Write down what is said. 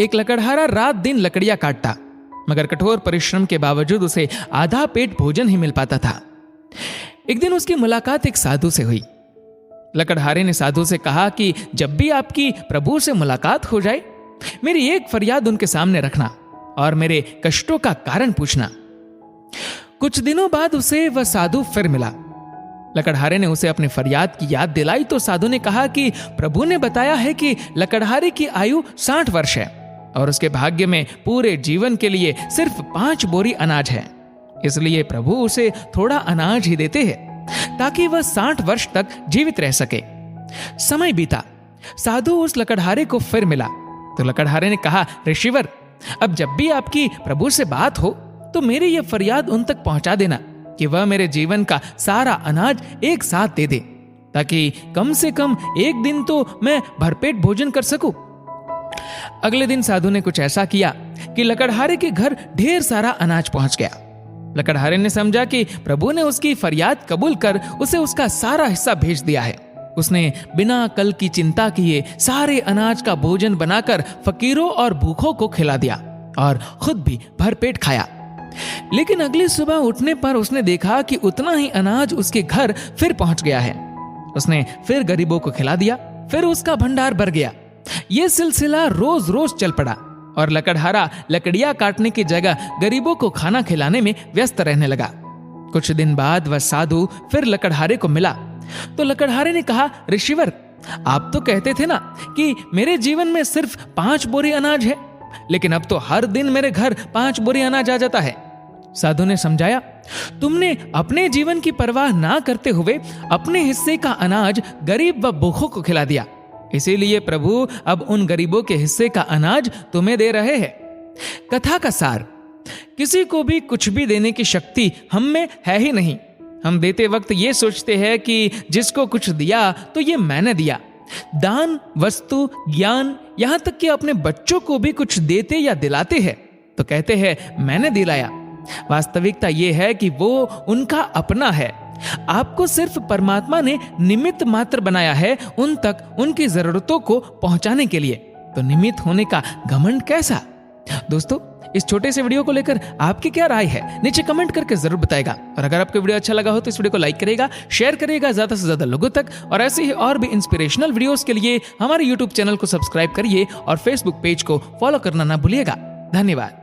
एक लकड़हारा रात दिन लकड़ियां काटता, मगर कठोर परिश्रम के बावजूद उसे आधा पेट भोजन ही मिल पाता था। एक दिन उसकी मुलाकात एक साधु से हुई। लकड़हारे ने साधु से कहा कि जब भी आपकी प्रभु से मुलाकात हो जाए, मेरी एक फरियाद उनके सामने रखना और मेरे कष्टों का कारण पूछना। कुछ दिनों बाद उसे वह साधु फिर मिला। लकड़हारे ने उसे अपनी फरियाद की याद दिलाई तो साधु ने कहा कि प्रभु ने बताया है कि लकड़हारे की आयु 60 वर्ष है और उसके भाग्य में पूरे जीवन के लिए सिर्फ 5 बोरी अनाज है। इसलिए प्रभु उसे थोड़ा अनाज ही देते हैं ताकि वह 60 वर्ष तक जीवित रह सके। समय बीता, साधु उस लकड़हारे को फिर मिला तो लकड़हारे ने कहा, ऋषिवर, अब जब भी आपकी प्रभु से बात हो तो मेरी यह फरियाद उन तक पहुंचा देना कि वह मेरे जीवन का सारा अनाज एक साथ दे दे, ताकि कम से कम एक दिन तो मैं भरपेट भोजन कर सकूं। अगले दिन साधु ने कुछ ऐसा किया कि लकड़हारे के घर ढेर सारा अनाज पहुंच गया। लकड़हारे ने समझा कि प्रभु ने उसकी फरियाद कबूल कर उसे उसका सारा हिस्सा भेज दिया है। उसने बिना कल की चिंता किए सारे अनाज का भोजन बनाकर फकीरों और भूखों को खिला दिया और खुद भी भरपेट खाया। लेकिन अगली सुबह उठने पर उसने देखा कि उतना ही अनाज उसके घर फिर पहुंच गया है। उसने फिर गरीबों को खिला दिया, फिर उसका भंडार भर गया। यह सिलसिला रोज रोज चल पड़ा और लकड़हारा लकड़ियां काटने की जगह गरीबों को खाना खिलाने में व्यस्त रहने लगा। कुछ दिन बाद वह साधु फिर लकड़हारे को मिला तो लकड़हारे ने कहा, ऋषिवर, आप तो कहते थे ना कि मेरे जीवन में सिर्फ 5 बोरी अनाज है, लेकिन अब तो हर दिन मेरे घर 5 बोरी अनाज आ जाता है। साधु ने समझाया, तुमने अपने जीवन की परवाह ना करते हुए अपने हिस्से का अनाज गरीब व भूखों को खिला दिया, इसीलिए प्रभु अब उन गरीबों के हिस्से का अनाज तुम्हें दे रहे हैं। कथा का सार, किसी को भी कुछ भी देने की शक्ति हम में है ही नहीं। हम देते वक्त ये सोचते हैं कि जिसको कुछ दिया तो ये मैंने दिया। दान, वस्तु, ज्ञान, यहां तक कि अपने बच्चों को भी कुछ देते या दिलाते हैं तो कहते हैं मैंने दिलाया। वास्तविकता यह है कि वो उनका अपना है। आपको सिर्फ परमात्मा ने निमित्त मात्र बनाया है उन तक उनकी जरूरतों को पहुंचाने के लिए। तो निमित्त होने का घमंड कैसा? दोस्तों, इस छोटे से वीडियो को लेकर आपकी क्या राय है, नीचे कमेंट करके जरूर बताएगा। और अगर आपको वीडियो अच्छा लगा हो तो इस वीडियो को लाइक करेगा, शेयर करेगा ज्यादा से ज्यादा लोगों तक। और ऐसे ही और भी इंस्पिरेशनल वीडियोस के लिए हमारे यूट्यूब चैनल को सब्सक्राइब करिए और फेसबुक पेज को फॉलो करना ना भूलिएगा। धन्यवाद।